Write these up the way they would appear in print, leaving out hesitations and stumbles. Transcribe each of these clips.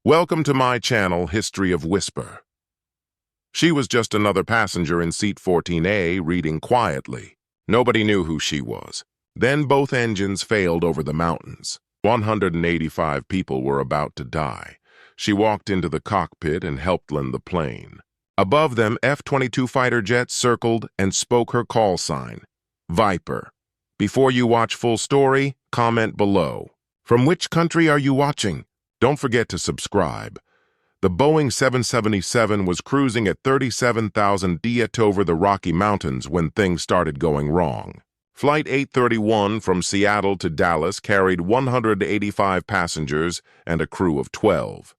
Welcome to my channel, History of Whisper. She was just another passenger in seat 14A reading quietly. Nobody knew who she was. Then both engines failed over the mountains. 185 people were about to die. She walked into the cockpit and helped land the plane. Above them, F-22 fighter jets circled and spoke her call sign, Viper. Before you watch full story, comment below. From which country are you watching? Don't forget to subscribe. The Boeing 777 was cruising at 37,000 feet over the Rocky Mountains when things started going wrong. Flight 831 from Seattle to Dallas carried 185 passengers and a crew of 12.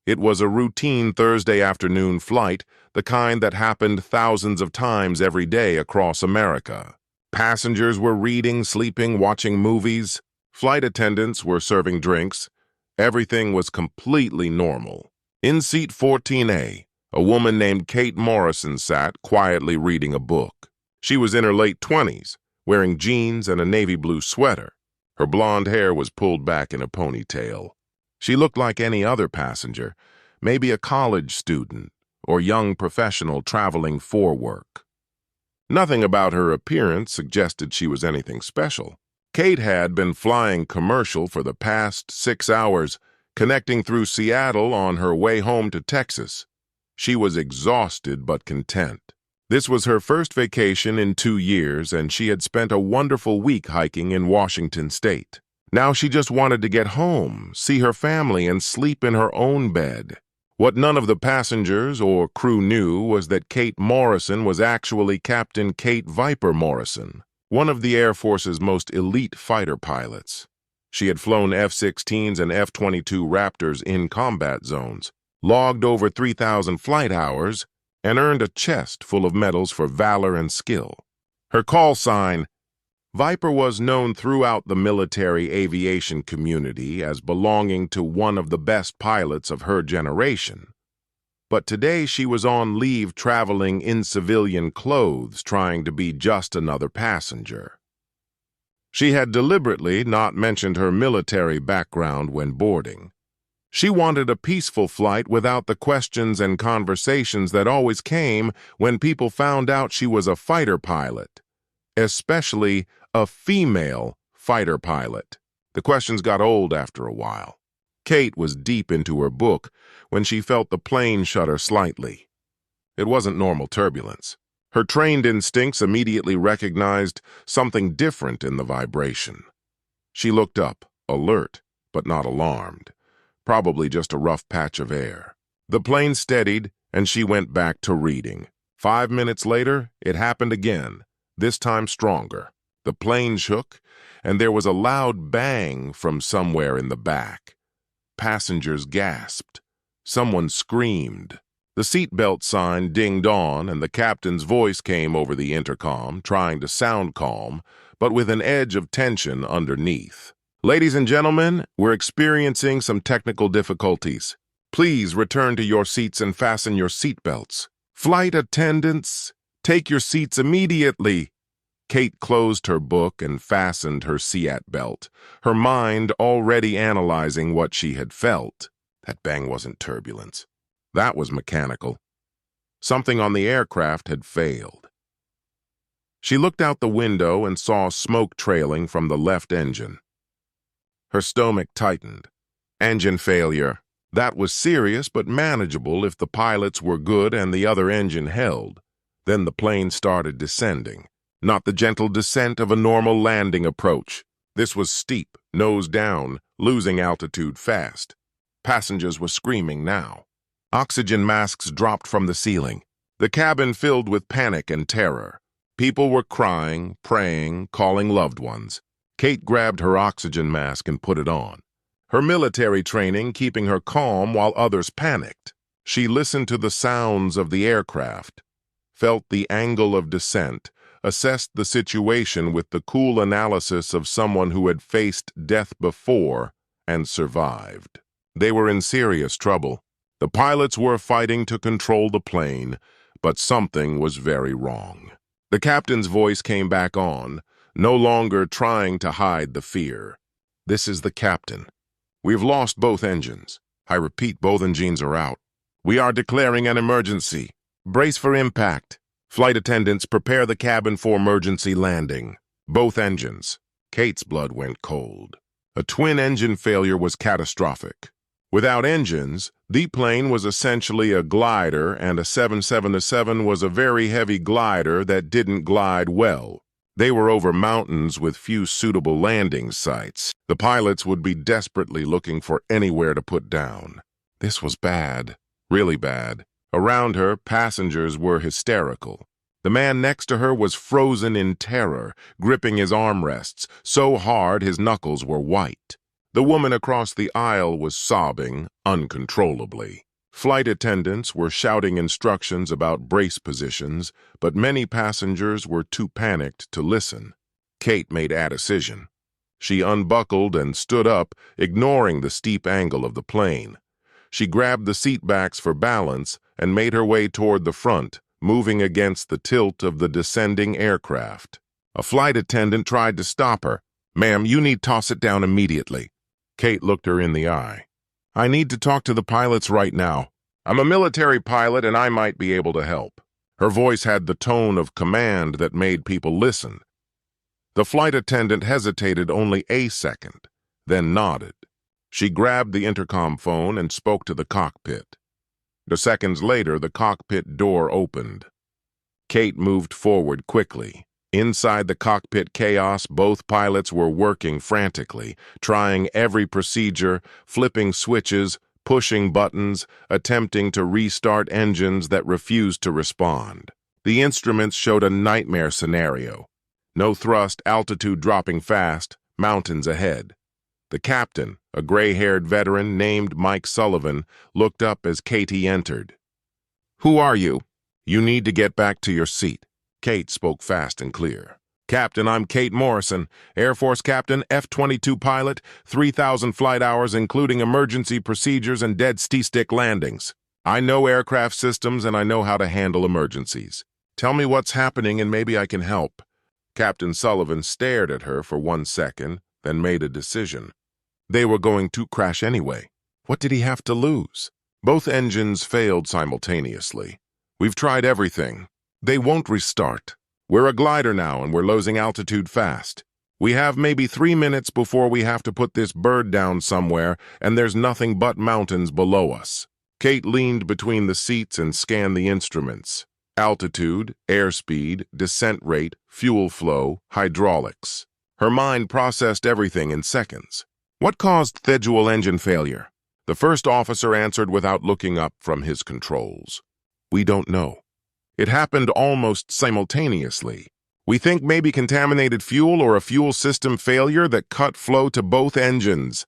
It was a routine Thursday afternoon flight, the kind that happened thousands of times every day across America. Passengers were reading, sleeping, watching movies. Flight attendants were serving drinks. Everything was completely normal. In seat 14A, a woman named Kate Morrison sat quietly reading a book. She was in her late 20s, wearing jeans and a navy blue sweater. Her blonde hair was pulled back in a ponytail. She looked like any other passenger, maybe a college student or young professional traveling for work. Nothing about her appearance suggested she was anything special. Kate had been flying commercial for the past 6 hours, connecting through Seattle on her way home to Texas. She was exhausted but content. This was her first vacation in 2 years, and she had spent a wonderful week hiking in Washington State. Now she just wanted to get home, see her family, and sleep in her own bed. What none of the passengers or crew knew was that Kate Morrison was actually Captain Kate Viper Morrison, one of the Air Force's most elite fighter pilots. She had flown F-16s and F-22 Raptors in combat zones, logged over 3,000 flight hours, and earned a chest full of medals for valor and skill. Her call sign, Viper, was known throughout the military aviation community as belonging to one of the best pilots of her generation. But today she was on leave traveling in civilian clothes, trying to be just another passenger. She had deliberately not mentioned her military background when boarding. She wanted a peaceful flight without the questions and conversations that always came when people found out she was a fighter pilot, especially a female fighter pilot. The questions got old after a while. Kate was deep into her book when she felt the plane shudder slightly. It wasn't normal turbulence. Her trained instincts immediately recognized something different in the vibration. She looked up, alert, but not alarmed. Probably just a rough patch of air. The plane steadied, and she went back to reading. 5 minutes later, it happened again, this time stronger. The plane shook, and there was a loud bang from somewhere in the back. Passengers gasped. Someone screamed. The seatbelt sign dinged on, and the captain's voice came over the intercom, trying to sound calm, but with an edge of tension underneath. Ladies and gentlemen, we're experiencing some technical difficulties. Please return to your seats and fasten your seatbelts. Flight attendants, take your seats immediately. Kate closed her book and fastened her seat belt, her mind already analyzing what she had felt. That bang wasn't turbulence. That was mechanical. Something on the aircraft had failed. She looked out the window and saw smoke trailing from the left engine. Her stomach tightened. Engine failure. That was serious but manageable if the pilots were good and the other engine held. Then the plane started descending. Not the gentle descent of a normal landing approach. This was steep, nose down, losing altitude fast. Passengers were screaming now. Oxygen masks dropped from the ceiling. The cabin filled with panic and terror. People were crying, praying, calling loved ones. Kate grabbed her oxygen mask and put it on. Her military training keeping her calm while others panicked. She listened to the sounds of the aircraft, felt the angle of descent, assessed the situation with the cool analysis of someone who had faced death before and survived. They were in serious trouble. The pilots were fighting to control the plane, but something was very wrong. The captain's voice came back on, no longer trying to hide the fear. This is the captain. We've lost both engines. I repeat, both engines are out. We are declaring an emergency. Brace for impact. Flight attendants, prepare the cabin for emergency landing. Both engines. Kate's blood went cold. A twin-engine failure was catastrophic. Without engines, the plane was essentially a glider, and a 777 was a very heavy glider that didn't glide well. They were over mountains with few suitable landing sites. The pilots would be desperately looking for anywhere to put down. This was bad, really bad. Around her, passengers were hysterical. The man next to her was frozen in terror, gripping his armrests so hard his knuckles were white. The woman across the aisle was sobbing uncontrollably. Flight attendants were shouting instructions about brace positions, but many passengers were too panicked to listen. Kate made a decision. She unbuckled and stood up, ignoring the steep angle of the plane. She grabbed the seat backs for balance and made her way toward the front, moving against the tilt of the descending aircraft. A flight attendant tried to stop her. "Ma'am, you need to toss it down immediately." Kate looked her in the eye. "I need to talk to the pilots right now. I'm a military pilot and I might be able to help." Her voice had the tone of command that made people listen. The flight attendant hesitated only a second, then nodded. She grabbed the intercom phone and spoke to the cockpit. Seconds later, the cockpit door opened. Kate moved forward quickly. Inside the cockpit chaos, both pilots were working frantically, trying every procedure, flipping switches, pushing buttons, attempting to restart engines that refused to respond. The instruments showed a nightmare scenario. No thrust, altitude dropping fast, mountains ahead. The captain, a gray-haired veteran named Mike Sullivan, looked up as Katie entered. "Who are you?" "You need to get back to your seat." Kate spoke fast and clear. "Captain, I'm Kate Morrison, Air Force Captain, F-22 pilot, 3,000 flight hours including emergency procedures and dead stick landings. I know aircraft systems and I know how to handle emergencies. Tell me what's happening and maybe I can help." Captain Sullivan stared at her for 1 second, then made a decision. They were going to crash anyway. What did he have to lose? Both engines failed simultaneously. "We've tried everything. They won't restart. We're a glider now and we're losing altitude fast. We have maybe 3 minutes before we have to put this bird down somewhere, and there's nothing but mountains below us." Kate leaned between the seats and scanned the instruments. Altitude, airspeed, descent rate, fuel flow, hydraulics. Her mind processed everything in seconds. "What caused the dual engine failure?" The first officer answered without looking up from his controls. "We don't know. It happened almost simultaneously. We think maybe contaminated fuel or a fuel system failure that cut flow to both engines."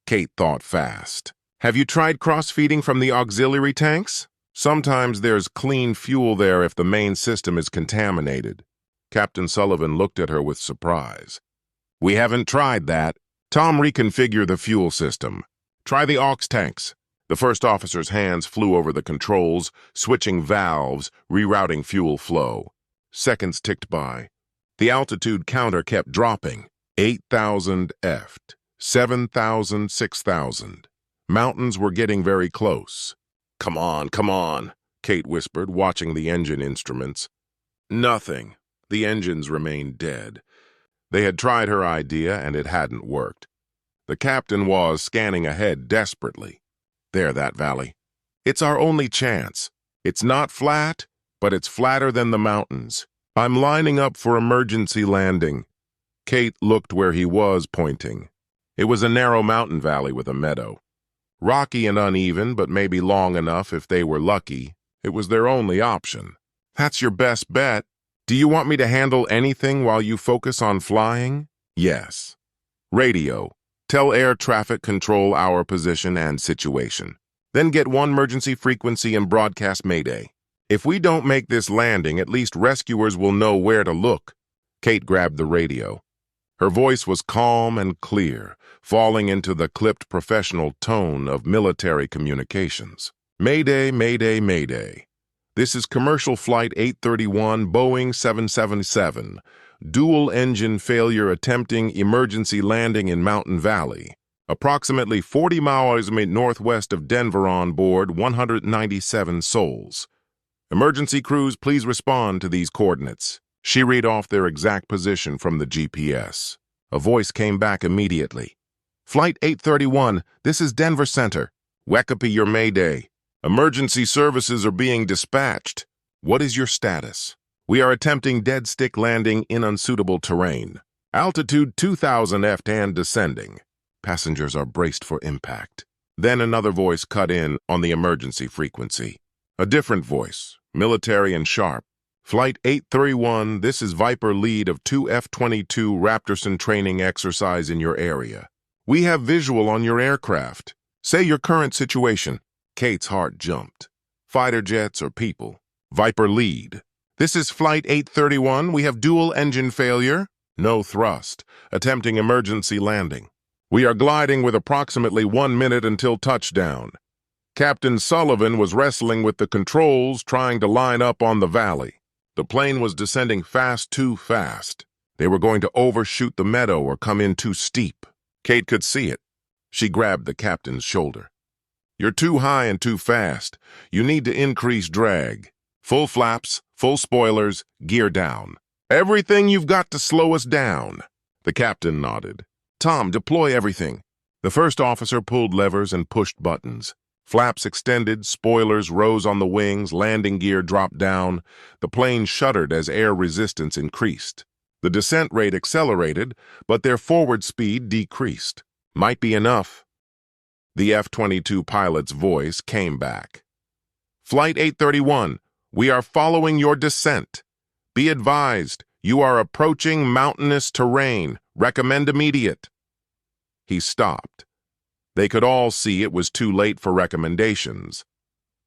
Kate thought fast. "Have you tried cross-feeding from the auxiliary tanks? Sometimes there's clean fuel there if the main system is contaminated." Captain Sullivan looked at her with surprise. "We haven't tried that. Tom, reconfigure the fuel system. Try the aux tanks." The first officer's hands flew over the controls, switching valves, rerouting fuel flow. Seconds ticked by. The altitude counter kept dropping. 8,000 Ft, 7,000, 6,000. Mountains were getting very close. Come on," Kate whispered, watching the engine instruments. Nothing. The engines remained dead. They had tried her idea, and it hadn't worked. The captain was scanning ahead desperately. "There, that valley. It's our only chance. It's not flat, but it's flatter than the mountains. I'm lining up for emergency landing." Kate looked where he was pointing. It was a narrow mountain valley with a meadow. Rocky and uneven, but maybe long enough if they were lucky. It was their only option. "That's your best bet. Do you want me to handle anything while you focus on flying?" "Yes." "Radio. Tell air traffic control our position and situation. Then get one emergency frequency and broadcast Mayday. If we don't make this landing, at least rescuers will know where to look." Kate grabbed the radio. Her voice was calm and clear, falling into the clipped professional tone of military communications. "Mayday, Mayday, Mayday. This is Commercial Flight 831 Boeing 777. Dual engine failure attempting emergency landing in Mountain Valley. Approximately 40 miles northwest of Denver on board 197 souls. Emergency crews, please respond to these coordinates. She read off their exact position from the GPS. A voice came back immediately. Flight 831, this is Denver Center. Wekapi your Mayday. Emergency services are being dispatched. What is your status? We are attempting dead stick landing in unsuitable terrain. Altitude 2,000 ft and descending. Passengers are braced for impact. Then another voice cut in on the emergency frequency. A different voice, military and sharp. Flight 831, this is Viper lead of 2 F-22 Raptorson training exercise in your area. We have visual on your aircraft. Say your current situation. Kate's heart jumped. Fighter jets or people? Viper lead. This is Flight 831, we have dual engine failure. No thrust. Attempting emergency landing. We are gliding with approximately 1 minute until touchdown. Captain Sullivan was wrestling with the controls, trying to line up on the valley. The plane was descending too fast. They were going to overshoot the meadow or come in too steep. Kate could see it. She grabbed the captain's shoulder. You're too high and too fast. You need to increase drag. Full flaps, full spoilers, gear down. Everything you've got to slow us down. The captain nodded. Tom, deploy everything. The first officer pulled levers and pushed buttons. Flaps extended, spoilers rose on the wings, landing gear dropped down. The plane shuddered as air resistance increased. The descent rate accelerated, but their forward speed decreased. Might be enough. The F-22 pilot's voice came back. Flight 831, we are following your descent. Be advised, you are approaching mountainous terrain. Recommend immediate. He stopped. They could all see it was too late for recommendations.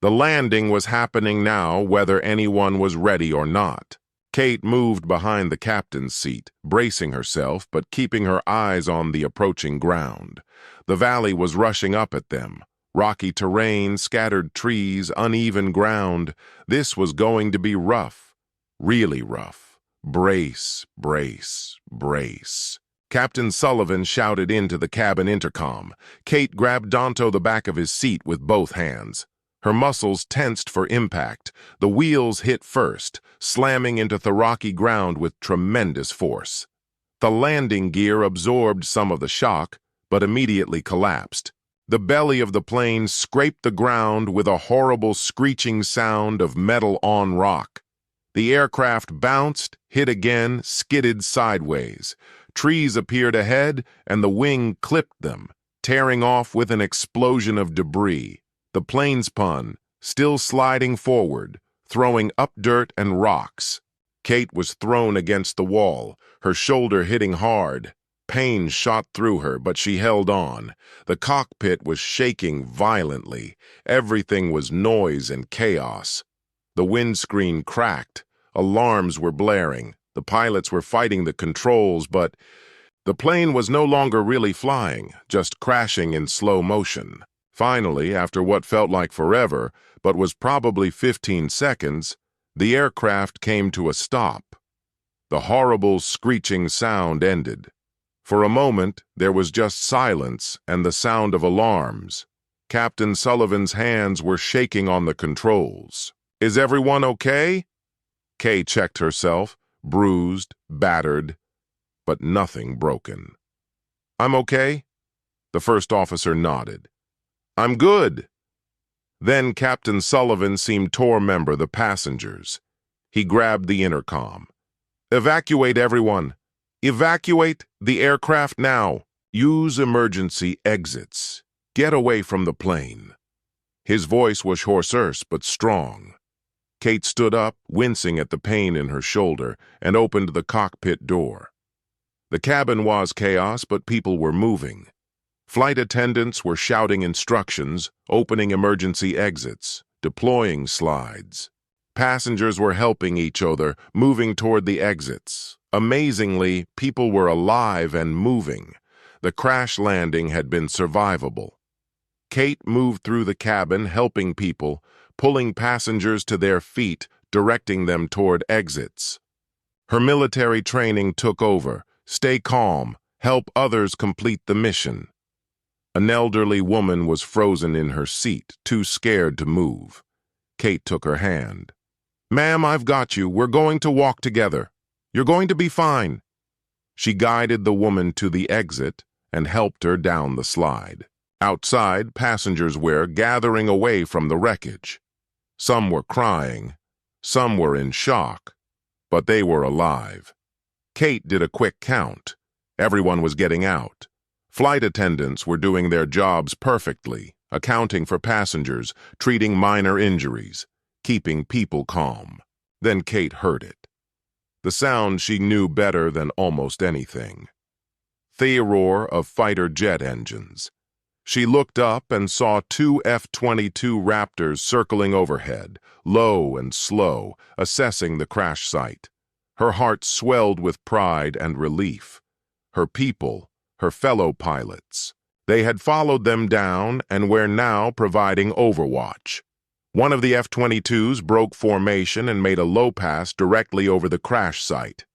The landing was happening now, whether anyone was ready or not. Kate moved behind the captain's seat, bracing herself but keeping her eyes on the approaching ground. The valley was rushing up at them. Rocky terrain, scattered trees, uneven ground. This was going to be rough. Really rough. Brace, brace, brace. Captain Sullivan shouted into the cabin intercom. Kate grabbed onto the back of his seat with both hands. Her muscles tensed for impact. The wheels hit first, slamming into the rocky ground with tremendous force. The landing gear absorbed some of the shock, but immediately collapsed. The belly of the plane scraped the ground with a horrible screeching sound of metal on rock. The aircraft bounced, hit again, skidded sideways. Trees appeared ahead, and the wing clipped them, tearing off with an explosion of debris. The plane spun, still sliding forward, throwing up dirt and rocks. Kate was thrown against the wall, her shoulder hitting hard. Pain shot through her, but she held on. The cockpit was shaking violently. Everything was noise and chaos. The windscreen cracked. Alarms were blaring. The pilots were fighting the controls, but the plane was no longer really flying, just crashing in slow motion. Finally, after what felt like forever, but was probably 15 seconds, the aircraft came to a stop. The horrible screeching sound ended. For a moment, there was just silence and the sound of alarms. Captain Sullivan's hands were shaking on the controls. Is everyone okay? Kay checked herself, bruised, battered, but nothing broken. I'm okay? The first officer nodded. I'm good. Then Captain Sullivan seemed to remember the passengers. He grabbed the intercom. Evacuate everyone. Evacuate the aircraft now. Use emergency exits. Get away from the plane. His voice was hoarse but strong. Kate stood up, wincing at the pain in her shoulder, and opened the cockpit door. The cabin was chaos, but people were moving. Flight attendants were shouting instructions, opening emergency exits, deploying slides. Passengers were helping each other, moving toward the exits. Amazingly, people were alive and moving. The crash landing had been survivable. Kate moved through the cabin, helping people, pulling passengers to their feet, directing them toward exits. Her military training took over. Stay calm. Help others complete the mission. An elderly woman was frozen in her seat, too scared to move. Kate took her hand. "Ma'am, I've got you. We're going to walk together. You're going to be fine." She guided the woman to the exit and helped her down the slide. Outside, passengers were gathering away from the wreckage. Some were crying, some were in shock, but they were alive. Kate did a quick count. Everyone was getting out. Flight attendants were doing their jobs perfectly, accounting for passengers, treating minor injuries, keeping people calm. Then Kate heard it. The sound she knew better than almost anything. The roar of fighter jet engines. She looked up and saw two F-22 Raptors circling overhead, low and slow, assessing the crash site. Her heart swelled with pride and relief. Her people, her fellow pilots. They had followed them down and were now providing overwatch. One of the F-22s broke formation and made a low pass directly over the crash site.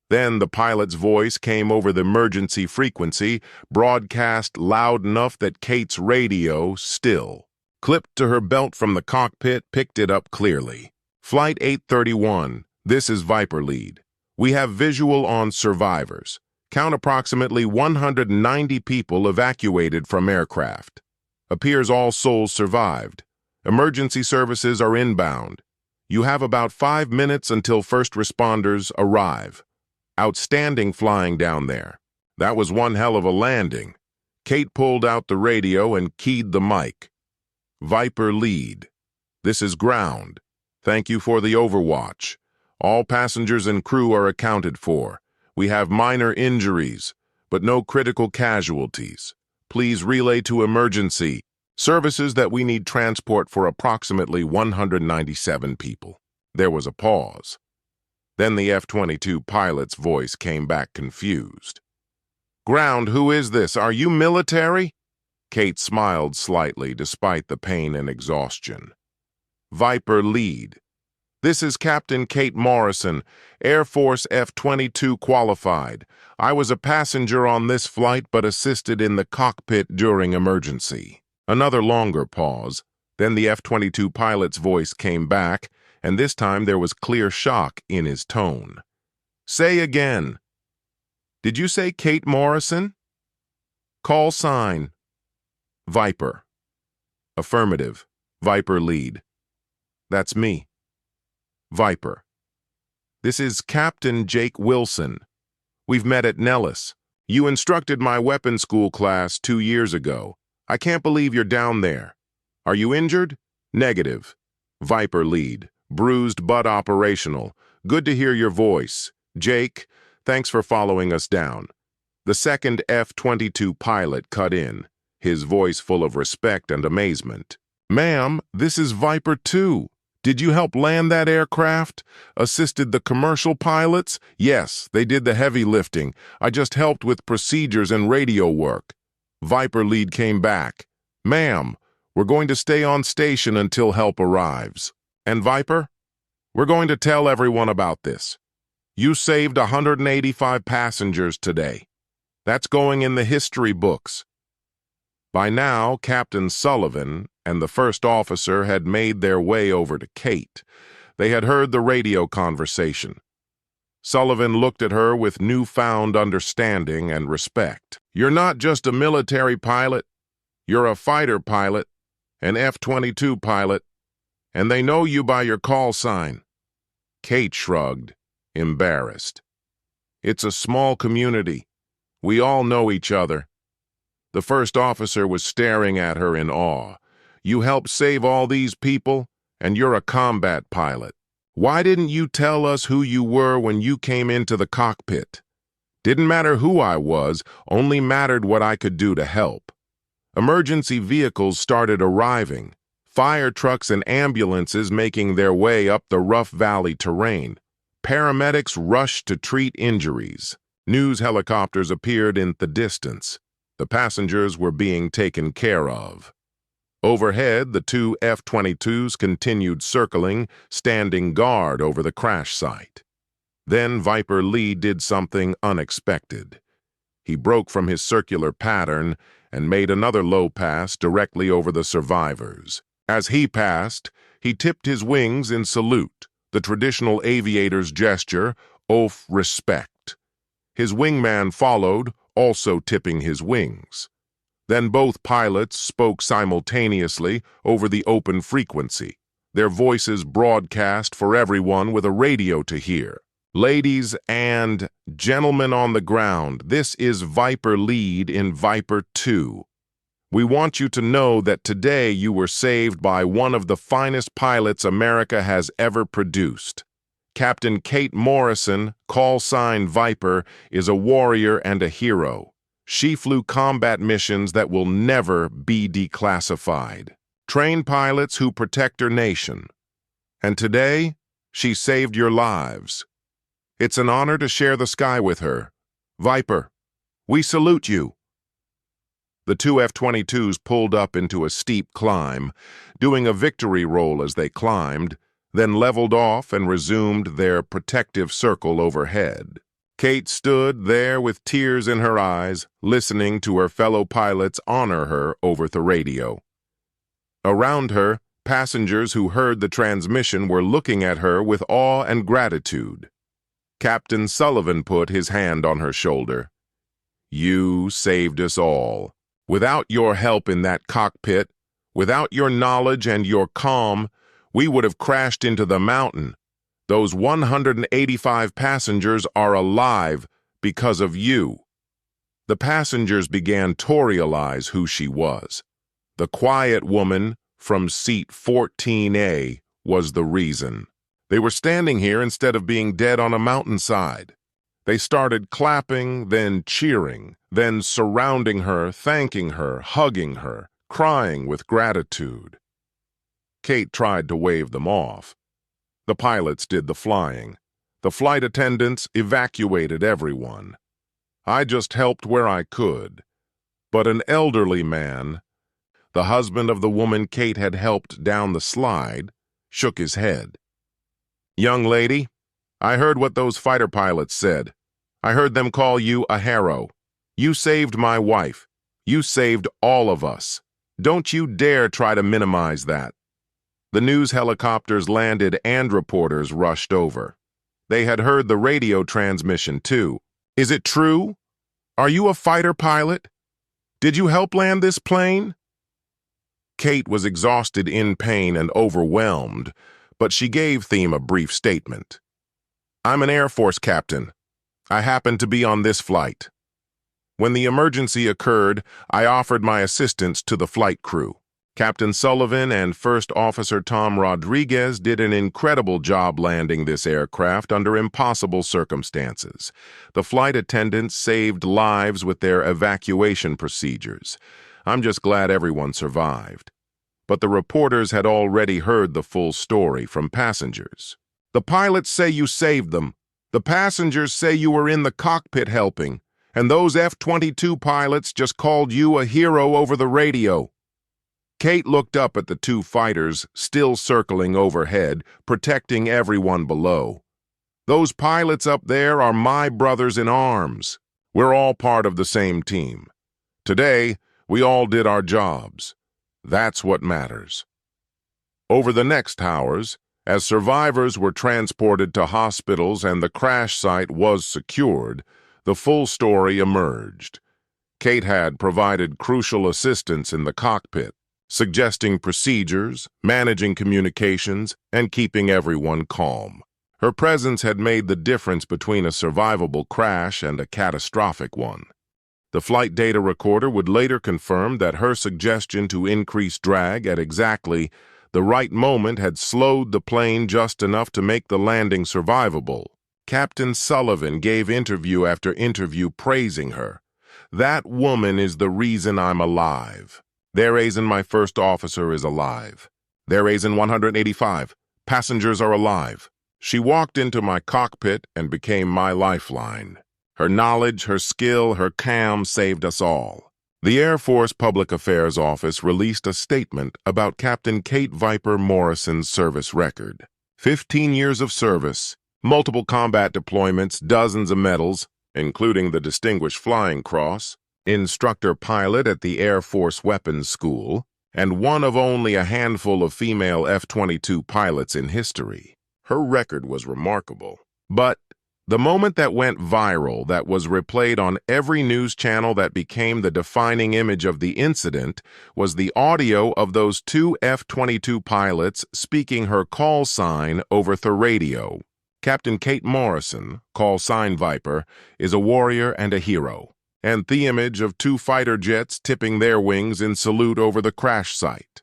Then the pilot's voice came over the emergency frequency, broadcast loud enough that Kate's radio, still clipped to her belt from the cockpit, picked it up clearly. "Flight 831, this is Viper Lead. We have visual on survivors. Count approximately 190 people evacuated from aircraft. Appears all souls survived. Emergency services are inbound. You have about 5 minutes until first responders arrive. Outstanding flying down there. That was one hell of a landing." Kate pulled out the radio and keyed the mic. "Viper Lead. This is ground. Thank you for the overwatch. All passengers and crew are accounted for. We have minor injuries, but no critical casualties. Please relay to emergency services that we need transport for approximately 197 people." There was a pause. Then the F-22 pilot's voice came back confused. "Ground, who is this? Are you military?" Kate smiled slightly despite the pain and exhaustion. "Viper Lead. This is Captain Kate Morrison, Air Force F-22 qualified. I was a passenger on this flight but assisted in the cockpit during emergency." Another longer pause. Then the F-22 pilot's voice came back, and this time there was clear shock in his tone. "Say again. Did you say Kate Morrison? Call sign." "Viper." "Affirmative. Viper Lead." "That's me." "Viper. This is Captain Jake Wilson. We've met at Nellis. You instructed my weapons school class 2 years ago. I can't believe you're down there. Are you injured?" "Negative." Viper Lead. "Bruised but operational. Good to hear your voice. Jake, thanks for following us down." The second F-22 pilot cut in, his voice full of respect and amazement. "Ma'am, this is Viper 2. Did you help land that aircraft? Assisted the commercial pilots?" "Yes, they did the heavy lifting. I just helped with procedures and radio work." Viper Lead came back. "Ma'am, we're going to stay on station until help arrives." "And Viper, we're going to tell everyone about this. You saved 185 passengers today. That's going in the history books." By now, Captain Sullivan and the first officer had made their way over to Kate. They had heard the radio conversation. Sullivan looked at her with newfound understanding and respect. "You're not just a military pilot. You're a fighter pilot, an F-22 pilot, and they know you by your call sign." Kate shrugged, embarrassed. "It's a small community. We all know each other." The first officer was staring at her in awe. "You helped save all these people, and you're a combat pilot. Why didn't you tell us who you were when you came into the cockpit?" "Didn't matter who I was, only mattered what I could do to help." Emergency vehicles started arriving, fire trucks and ambulances making their way up the rough valley terrain. Paramedics rushed to treat injuries. News helicopters appeared in the distance. The passengers were being taken care of. Overhead, the two F-22s continued circling, standing guard over the crash site. Then Viper Lead did something unexpected. He broke from his circular pattern and made another low pass directly over the survivors. As he passed, he tipped his wings in salute, the traditional aviator's gesture, oath respect. His wingman followed, also tipping his wings. Then both pilots spoke simultaneously over the open frequency, their voices broadcast for everyone with a radio to hear. Ladies and gentlemen on the ground, this is Viper Lead in Viper 2. We want you to know that today you were saved by one of the finest pilots America has ever produced. Captain Kate Morrison, call sign Viper, is a warrior and a hero. She flew combat missions that will never be declassified. Trained pilots who protect her nation. And today, she saved your lives. It's an honor to share the sky with her. Viper, we salute you. The two F-22s pulled up into a steep climb, doing a victory roll as they climbed, then leveled off and resumed their protective circle overhead. Kate stood there with tears in her eyes, listening to her fellow pilots honor her over the radio. Around her, passengers who heard the transmission were looking at her with awe and gratitude. Captain Sullivan put his hand on her shoulder. You saved us all. Without your help in that cockpit, without your knowledge and your calm, we would have crashed into the mountain. Those 185 passengers are alive because of you. The passengers began to realize who she was. The quiet woman from seat 14A was the reason. They were standing here instead of being dead on a mountainside. They started clapping, then cheering, then surrounding her, thanking her, hugging her, crying with gratitude. Kate tried to wave them off. The pilots did the flying. The flight attendants evacuated everyone. I just helped where I could. But an elderly man, the husband of the woman Kate had helped down the slide, shook his head. Young lady, I heard what those fighter pilots said. I heard them call you a hero. You saved my wife. You saved all of us. Don't you dare try to minimize that. The news helicopters landed and reporters rushed over. They had heard the radio transmission too. Is it true? Are you a fighter pilot? Did you help land this plane? Kate was exhausted in pain and overwhelmed, but she gave them a brief statement. I'm an Air Force captain. I happened to be on this flight. When the emergency occurred, I offered my assistance to the flight crew. Captain Sullivan and First Officer Tom Rodriguez did an incredible job landing this aircraft under impossible circumstances. The flight attendants saved lives with their evacuation procedures. I'm just glad everyone survived. But the reporters had already heard the full story from passengers. The pilots say you saved them. The passengers say you were in the cockpit helping, and those F-22 pilots just called you a hero over the radio. Kate looked up at the two fighters still circling overhead, protecting everyone below. Those pilots up there are my brothers in arms. We're all part of the same team. Today, we all did our jobs. That's what matters. Over the next hours, as survivors were transported to hospitals and the crash site was secured, the full story emerged. Kate had provided crucial assistance in the cockpit, suggesting procedures, managing communications, and keeping everyone calm. Her presence had made the difference between a survivable crash and a catastrophic one. The flight data recorder would later confirm that her suggestion to increase drag at exactly the right moment had slowed the plane just enough to make the landing survivable. Captain Sullivan gave interview after interview praising her. That woman is the reason I'm alive. Their reason my first officer is alive. Their reason 185 passengers are alive. She walked into my cockpit and became my lifeline. Her knowledge, her skill, her calm saved us all. The Air Force Public Affairs Office released a statement about Captain Kate Viper Morrison's service record. 15 years of service, multiple combat deployments, dozens of medals, including the Distinguished Flying Cross, instructor pilot at the Air Force Weapons School, and one of only a handful of female F-22 pilots in history. Her record was remarkable. But the moment that went viral, that was replayed on every news channel, that became the defining image of the incident, was the audio of those two F-22 pilots speaking her call sign over the radio. Captain Kate Morrison, call sign Viper, is a warrior and a hero, and the image of two fighter jets tipping their wings in salute over the crash site.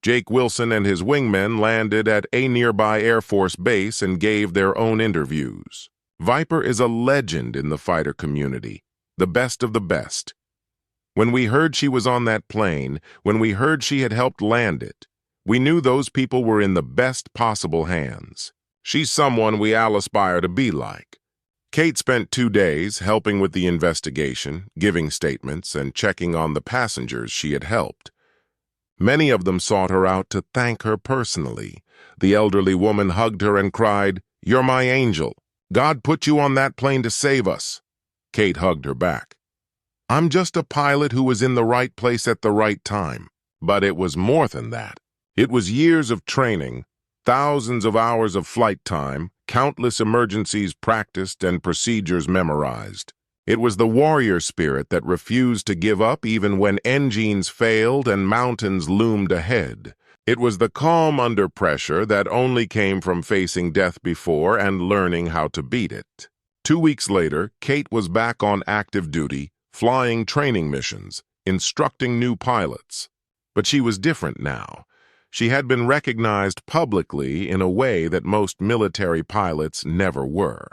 Jake Wilson and his wingmen landed at a nearby Air Force base and gave their own interviews. Viper is a legend in the fighter community, the best of the best. When we heard she was on that plane, when we heard she had helped land it, we knew those people were in the best possible hands. She's someone we all aspire to be like. Kate spent 2 days helping with the investigation, giving statements, and checking on the passengers she had helped. Many of them sought her out to thank her personally. The elderly woman hugged her and cried, "You're my angel. God put you on that plane to save us." Kate hugged her back. "I'm just a pilot who was in the right place at the right time." But it was more than that. It was years of training, thousands of hours of flight time, countless emergencies practiced and procedures memorized. It was the warrior spirit that refused to give up even when engines failed and mountains loomed ahead. It was the calm under pressure that only came from facing death before and learning how to beat it. 2 weeks later, Kate was back on active duty, flying training missions, instructing new pilots. But she was different now. She had been recognized publicly in a way that most military pilots never were.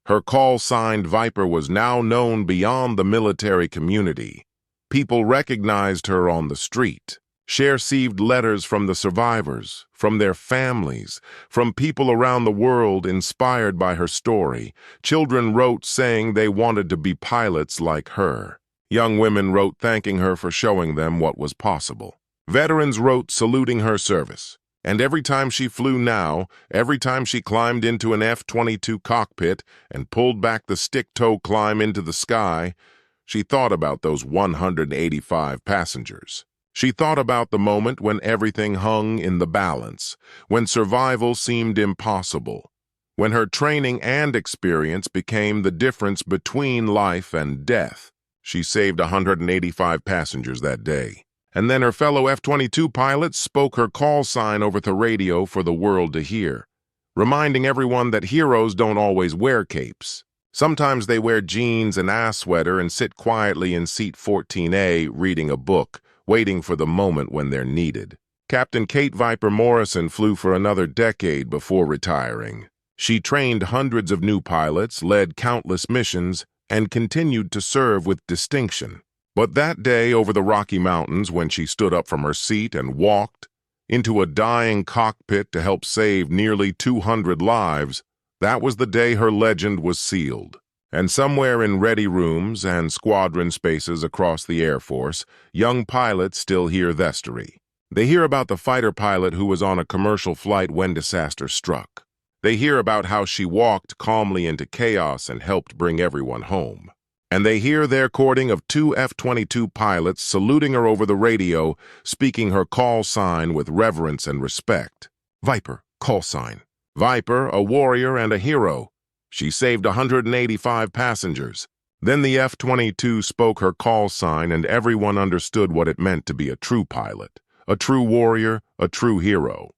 Her call-signed Viper was now known beyond the military community. People recognized her on the street. She received letters from the survivors, from their families, from people around the world inspired by her story. Children wrote saying they wanted to be pilots like her. Young women wrote thanking her for showing them what was possible. Veterans wrote saluting her service. And every time she flew now, every time she climbed into an F-22 cockpit and pulled back the stick-toe climb into the sky, she thought about those 185 passengers. She thought about the moment when everything hung in the balance, when survival seemed impossible, when her training and experience became the difference between life and death. She saved 185 passengers that day. And then her fellow F-22 pilots spoke her call sign over the radio for the world to hear, reminding everyone that heroes don't always wear capes. Sometimes they wear jeans and ass sweater and sit quietly in seat 14A reading a book, waiting for the moment when they're needed. Captain Kate Viper Morrison flew for another decade before retiring. She trained hundreds of new pilots, led countless missions, and continued to serve with distinction. But that day over the Rocky Mountains, when she stood up from her seat and walked into a dying cockpit to help save nearly 200 lives, that was the day her legend was sealed. And somewhere in ready rooms and squadron spaces across the Air Force, young pilots still hear the story. They hear about the fighter pilot who was on a commercial flight when disaster struck. They hear about how she walked calmly into chaos and helped bring everyone home. And they hear their recording of two F-22 pilots saluting her over the radio, speaking her call sign with reverence and respect. Viper, call sign. Viper, a warrior and a hero. She saved 185 passengers. Then the F-22 spoke her call sign and everyone understood what it meant to be a true pilot, a true warrior, a true hero.